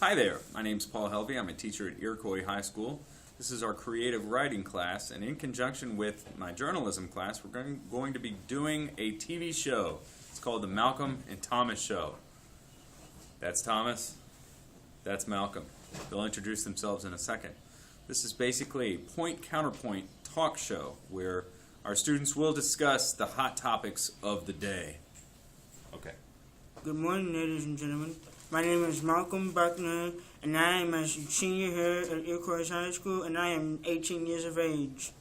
Hi there, my name's Paul Helvey. I'm a teacher at Iroquois High School. This is our creative writing class, and in conjunction with my journalism class, we're going to be doing a TV show. It's called The Malcolm and Thomas Show. That's Thomas. That's Malcolm. They'll introduce themselves in a second. This is basically a point-counterpoint talk show where our students will discuss the hot topics of the day. Okay. Good morning, ladies and gentlemen. My name is Malcolm Buckner, and I am a senior here at Iroquois High School, and I am 18 years of age.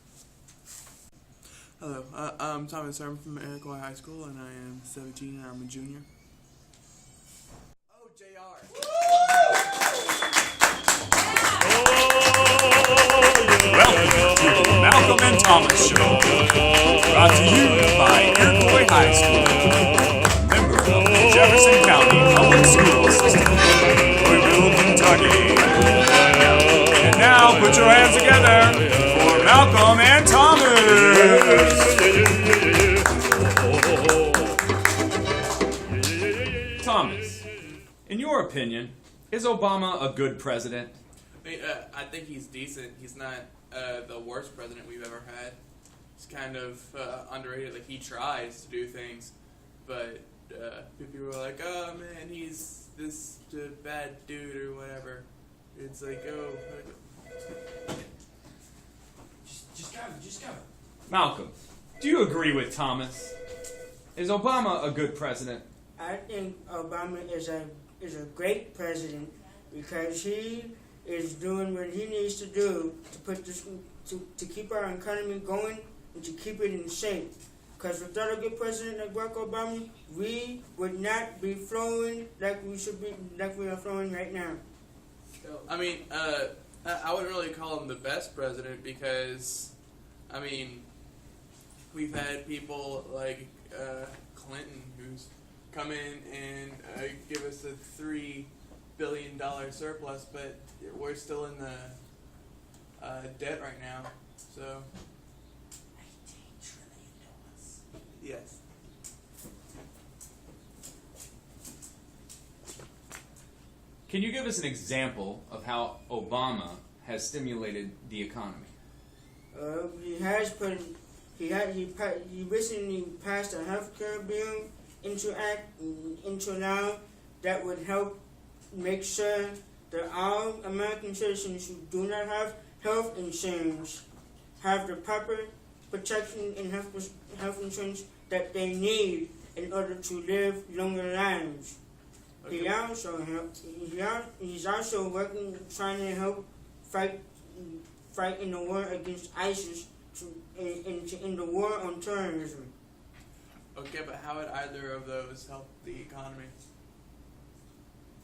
Hello, I'm Thomas. I'm from Iroquois High School, and I am 17, and I'm a junior. Oh, JR. Welcome to the Malcolm and Thomas Show, brought to you by Iroquois High School, member of the Jefferson County Public School System, Louisville, Kentucky. And now, put your hands together for Malcolm and Thomas. Thomas, in your opinion, is Obama a good president? I think he's decent. He's not the worst president we've ever had. He's kind of underrated. Like, he tries to do things, but people are like, oh man, he's this bad dude or whatever. It's like, oh. Just go. Malcolm, do you agree with Thomas? Is Obama a good president? I think Obama is a great president because he is doing what he needs to do to put this to keep our economy going and to keep it in shape. Because without a good president like Barack Obama, we would not be flowing like we should be, like we are flowing right now. I mean, I wouldn't really call him the best president because, I mean, we've had people like Clinton who's come in and give us a $3 billion surplus, but we're still in the debt right now. So, $18 trillion. yes. Can you give us an example of how Obama has stimulated the economy? He recently passed a health care bill into law that would help make sure that all American citizens who do not have health insurance have the proper protection and health insurance that they need in order to live longer lives. Okay. He's also trying to help fight in the war against ISIS in the war on terrorism. Okay, but how would either of those help the economy?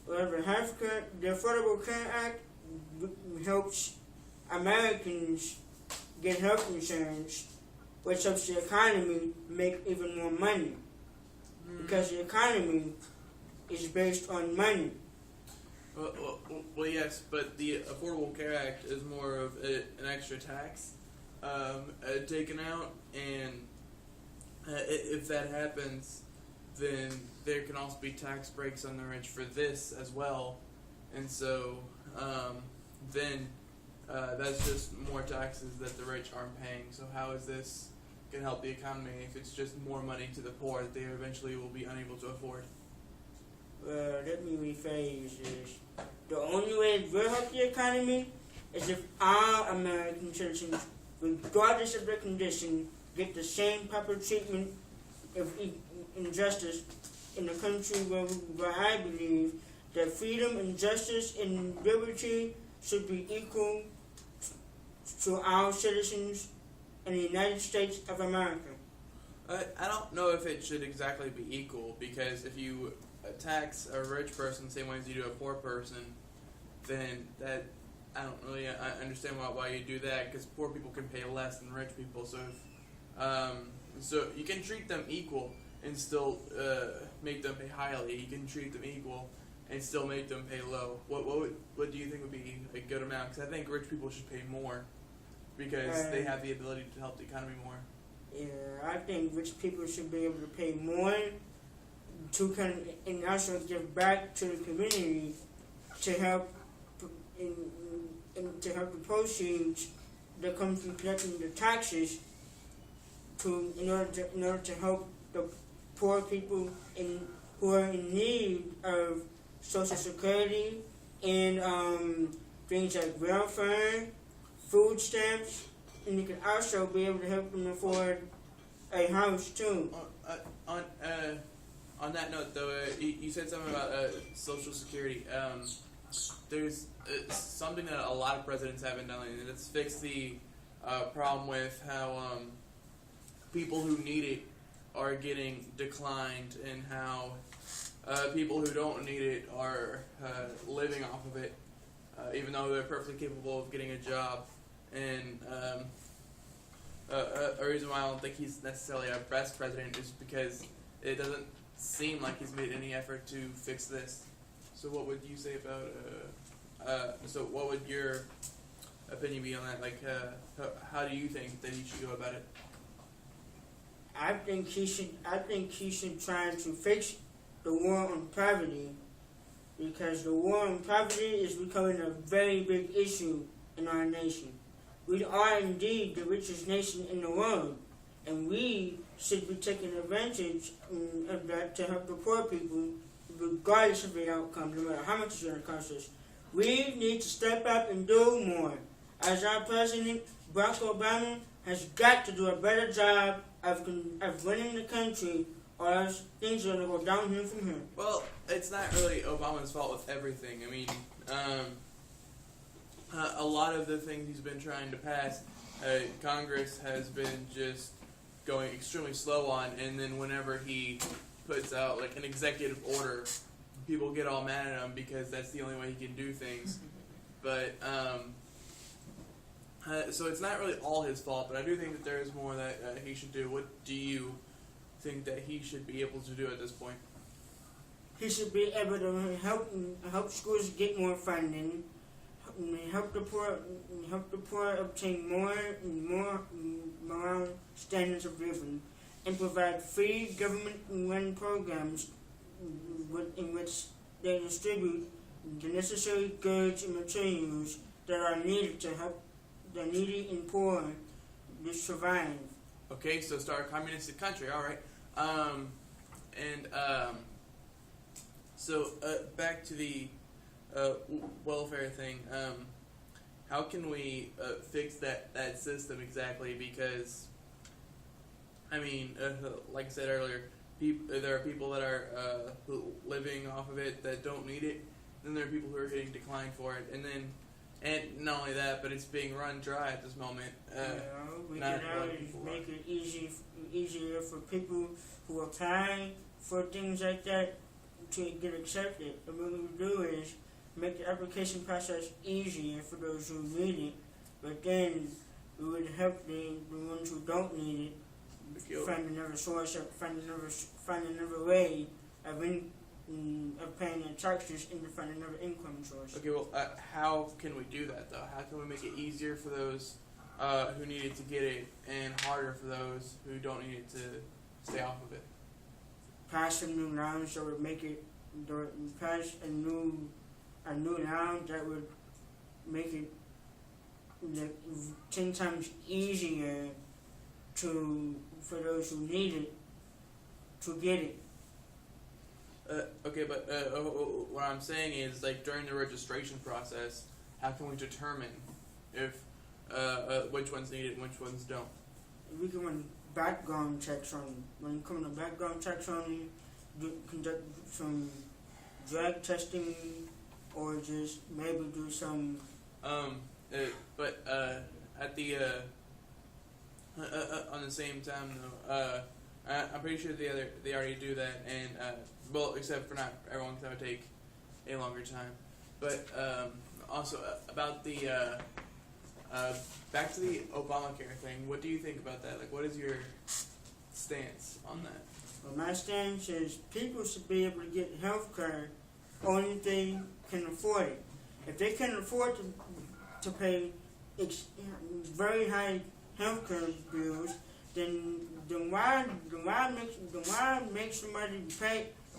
Well, the Affordable Care Act helps Americans get health insurance, which helps the economy make even more money. Because the economy is based on money. Well, yes, but the Affordable Care Act is more of an extra tax taken out, and if that happens, then there can also be tax breaks on the rich for this as well, and so then that's just more taxes that the rich aren't paying. So how is this going to help the economy if it's just more money to the poor that they eventually will be unable to afford? Let me rephrase this. The only way it will help the economy is if all American citizens, regardless of their condition, get the same proper treatment of injustice in a country where I believe that freedom and justice and liberty should be equal to all citizens in the United States of America. I don't know if it should exactly be equal, because if you tax a rich person the same way as you do a poor person, then that, I don't really understand why you do that, because poor people can pay less than rich people. So so you can treat them equal and still make them pay highly. You can treat them equal and still make them pay low. What do you think would be a good amount? Because I think rich people should pay more because they have the ability to help the economy more. Yeah, I think rich people should be able to pay more and also give back to the community to help to help the proceeds that come from collecting the taxes in order to help the poor people who are in need of Social Security and things like welfare, food stamps, and you can also be able to help them afford a house too. On that note, though, you said something about Social Security. There's something that a lot of presidents haven't done, and it's fixed the problem with how people who need it are getting declined, and how people who don't need it are living off of it, even though they're perfectly capable of getting a job. And a reason why I don't think he's necessarily our best president is because it doesn't seem like he's made any effort to fix this. So what would you say about, so what would your opinion be on that? Like, how do you think that he should go about it? I think he should try to fix the war on poverty, because the war on poverty is becoming a very big issue in our nation. We are indeed the richest nation in the world, and we should be taking advantage of that to help the poor people, regardless of the outcome, no matter how much it's going to cost us. We need to step up and do more. As our president, Barack Obama, has got to do a better job of running the country, or else things are going to go downhill from here. Well, it's not really Obama's fault with everything. I mean, a lot of the things he's been trying to pass, Congress has been just going extremely slow on, and then whenever he puts out like an executive order, people get all mad at him because that's the only way he can do things. But so it's not really all his fault, but I do think that there is more that he should do. What do you think that he should be able to do at this point? He should be able to help schools get more funding, help the poor obtain more moral standards of living, and provide free government-run programs in which they distribute the necessary goods and materials that are needed to help the needy and poor to survive. Okay, so start a communistic country, all right. So back to the welfare thing. How can we fix that system exactly? Because, I mean, like I said earlier, there are people that are living off of it that don't need it. Then there are people who are getting declined for it, and not only that, but it's being run dry at this moment. We can always make it easier for people who apply for things like that to get accepted. And what we would do is make the application process easier for those who need it, but then we would help the ones who don't need it find another source, or find another way of paying their taxes and to find another income source. Okay, well, how can we do that, though? How can we make it easier for those who need it to get it, and harder for those who don't need it to stay off of it? Pass some new laws that would make it, pass a new law that would make it 10 times easier for those who need it to get it. Okay, but what I'm saying is, like, during the registration process, how can we determine if which ones need it and which ones don't? We can run background checks on you. When you come to background checks on you, conduct some drug testing, or just maybe do some. But at the on the same time though, I'm pretty sure they already do that, and well, except for not everyone's gonna take a longer time. But also about the back to the Obamacare thing. What do you think about that? Like, what is your stance on that? Well, my stance is people should be able to get health care only if they can afford it. If they can afford to pay very high health care bills, then why make somebody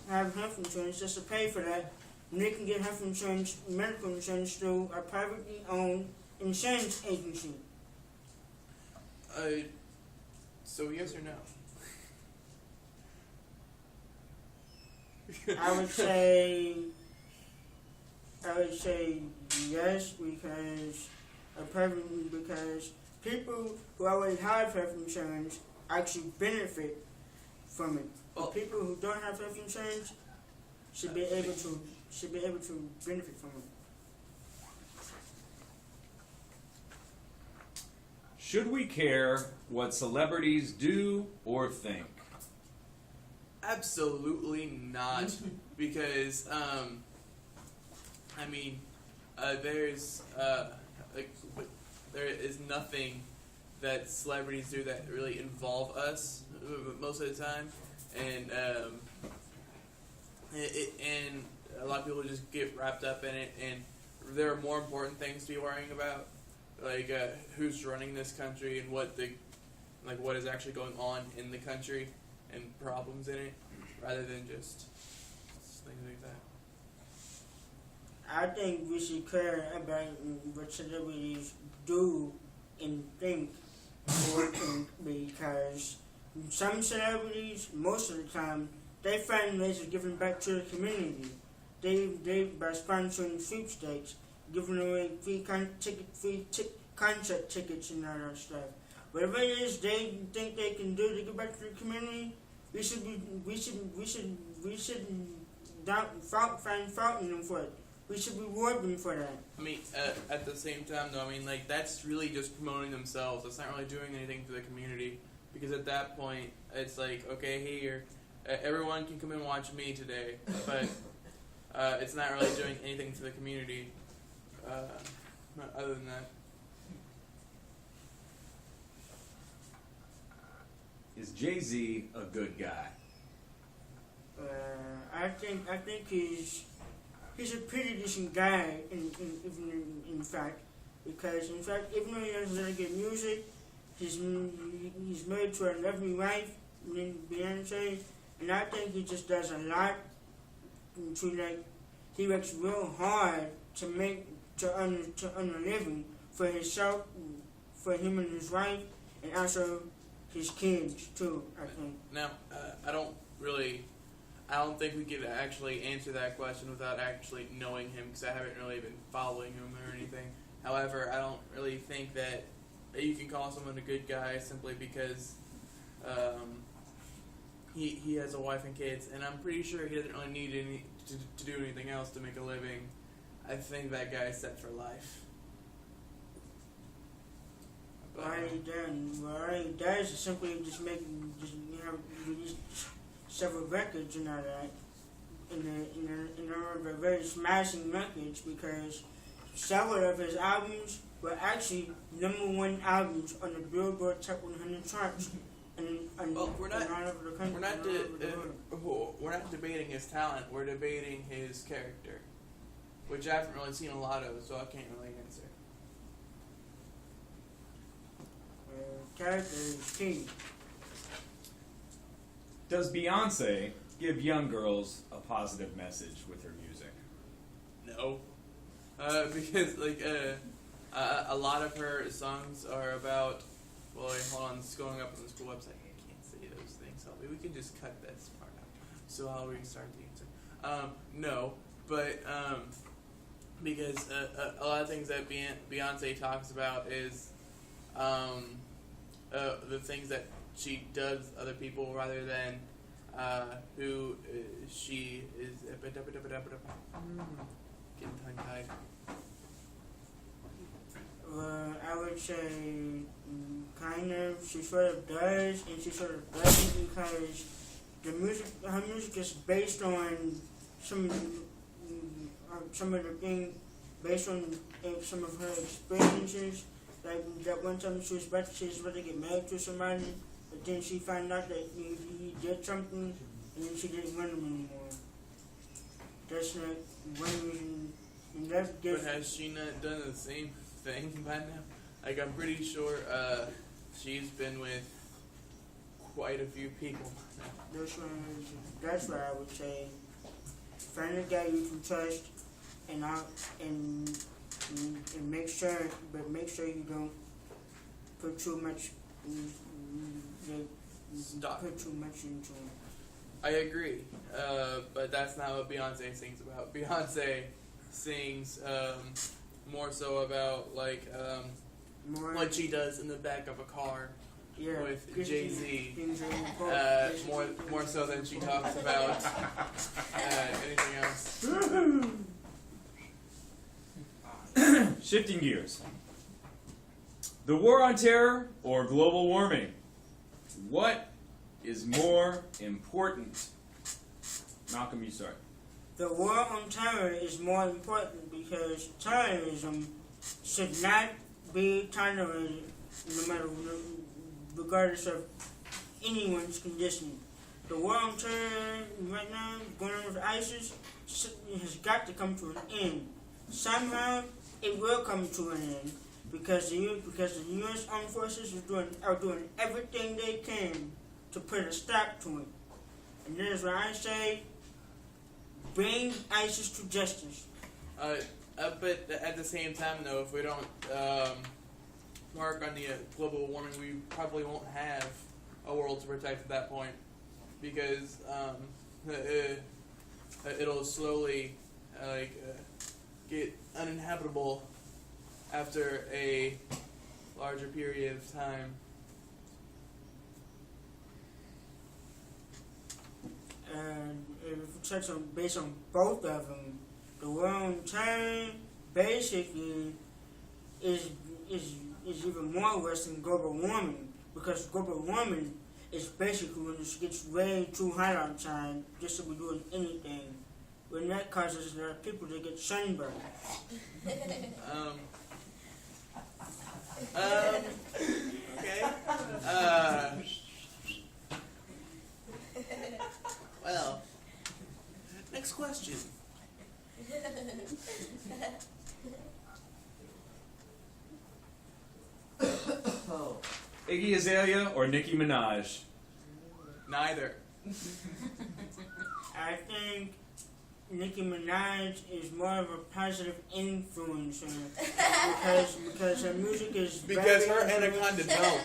have health insurance just to pay for that when they can get health insurance, medical insurance through a privately owned insurance agency? So yes or no? I would say yes, because people who already have health insurance actually benefit from it. Well, People who don't have health insurance should be able to benefit from it. Should we care what celebrities do or think? absolutely not, because I mean, there's like there is nothing that celebrities do that really involve us most of the time, and and a lot of people just get wrapped up in it, and there are more important things to be worrying about, like who's running this country and what is actually going on in the country and problems in it, rather than just things like that. I think we should care about what celebrities do and think or think, because some celebrities, most of the time, they find ways of giving back to the community. They by sponsoring sweepstakes, giving away free concert tickets and all that stuff. Whatever it is they think they can do to give back to the community, we should find fault in them for it. We should reward them for that. I mean, at the same time, though, I mean, like, that's really just promoting themselves. That's not really doing anything for the community. Because at that point, it's like, okay, here, everyone can come and watch me today, but it's not really doing anything for the community other than that. Is Jay-Z a good guy? I think he's a pretty decent guy in fact, because in fact, even though he doesn't really get music, he's married to a lovely wife named Beyonce, and I think he just does a lot he works real hard to earn a living for himself, for him and his wife, and also his kids too, I think. Now, I don't think we could actually answer that question without actually knowing him, because I haven't really been following him or anything. However, I don't really think that you can call someone a good guy simply because he has a wife and kids, and I'm pretty sure he doesn't really need to do anything else to make a living. I think that guy is set for life. All he does is simply release several records and all that, in order to very smashing records, because several of his albums were actually #1 albums on the Billboard Top 100 charts, Well, we're not all over the country. we're not debating his talent. We're debating his character, which I haven't really seen a lot of, so I can't really answer. Character is key. Does Beyonce give young girls a positive message with her music? No, because a lot of her songs are about. Well, wait, hold on, it's going up on the school website. I can't say those things. So we can just cut this part out. So I'll restart the answer. No, but because a lot of things that Beyonce talks about is the things that she does other people rather than who she is. Getting tongue-tied. I would say kind of. She sort of does, and she sort of doesn't, because her music is based on some of the things, based on some of her experiences. Like that one time she was about to get married to somebody, but then she found out that he did something, and then she didn't want him anymore. That's not one reason. And that's But different. has she not done the same thing by now? Like, I'm pretty sure she's been with quite a few people now. That's why I would say find a guy you can trust, and make sure, you don't put too much, Stop. put too much into it. I agree, but that's not what Beyonce sings about. Beyonce sings more so about More, what she does in the back of a car yeah, with things Jay-Z. things are important. More so than she talks about anything else. Shifting gears. The war on terror or global warming? What is more important? Malcolm, you start. The war on terror is more important because terrorism should not be tolerated, no matter, regardless of anyone's condition. The war on terror right now, going on with ISIS, has got to come to an end. Somehow, it will come to an end because the U.S. Armed Forces are doing everything they can to put a stop to it. And that is why I say, bring ISIS to justice. But at the same time, though, if we don't work on the global warming, we probably won't have a world to protect at that point, because it'll slowly get uninhabitable after a larger period of time. And if we touch on based on both of them, the war on terror basically is even more worse than global warming, because global warming is basically when it gets way too hot outside, just so we're doing anything. When that causes a lot of people to get sunburned. Okay. Well, next question. Iggy Azalea or Nicki Minaj? Neither. I think Nicki Minaj is more of a positive influencer because her music is Because very her anaconda don't.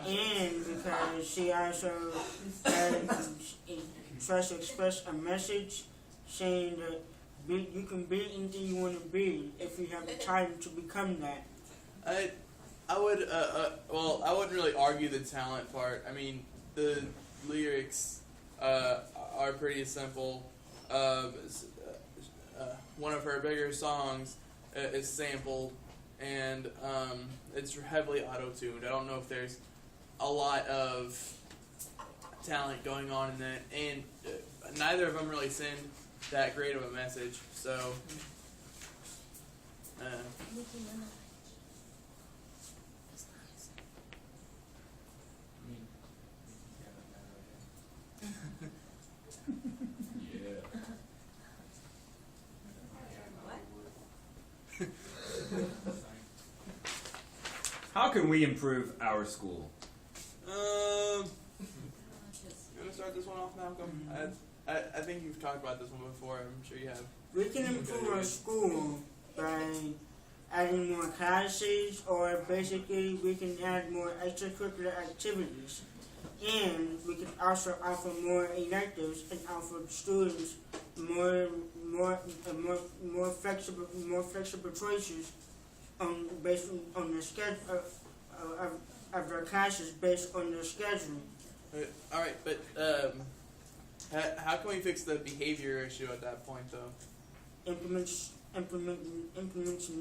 and because she also tries to express a message saying that you can be anything you want to be if you have the time to become that. I would I wouldn't really argue the talent part. I mean, the lyrics are pretty simple. One of her bigger songs is sampled, and it's heavily auto-tuned. I don't know if there's a lot of talent going on in that, and neither of them really send that great of a message. So, How can we improve our school? You want to start this one off, Malcolm? I think you've talked about this one before. I'm sure you have. We can improve our school by adding more classes, or basically we can add more extracurricular activities. And we can also offer more electives and offer students more flexible choices based on the schedule of their classes based on their schedule. All right, but how can we fix the behavior issue at that point, though? Implementing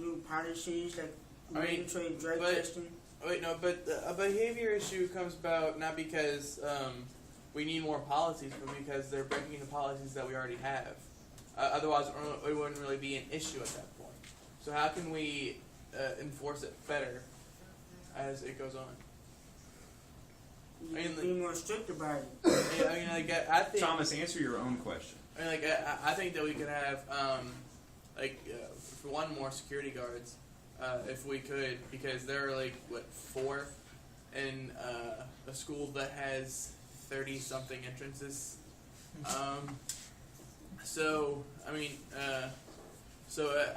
new policies like I mean, mandatory drug but- testing. Wait, no, but a behavior issue comes about not because we need more policies, but because they're breaking the policies that we already have. Otherwise, it wouldn't really be an issue at that point. So how can we enforce it better as it goes on? You I mean, can be more strict about it. I mean, like, I think. Thomas, answer your own question. I mean, like, I think that we could have, for one, more security guards, if we could, because there are, 4 in a school that has 30-something entrances. So I mean,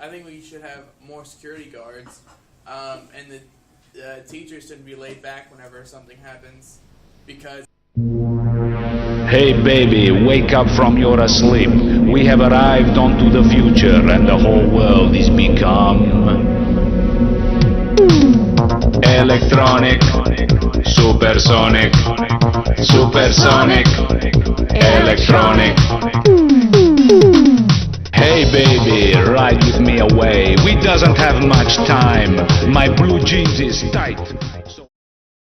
I think we should have more security guards, and the teachers shouldn't be laid back whenever something happens, because. Hey baby, wake up from your sleep. We have arrived onto the future and the whole world is become electronic, supersonic, supersonic, electronic. Hey baby, ride with me away. We doesn't have much time. My blue jeans is tight.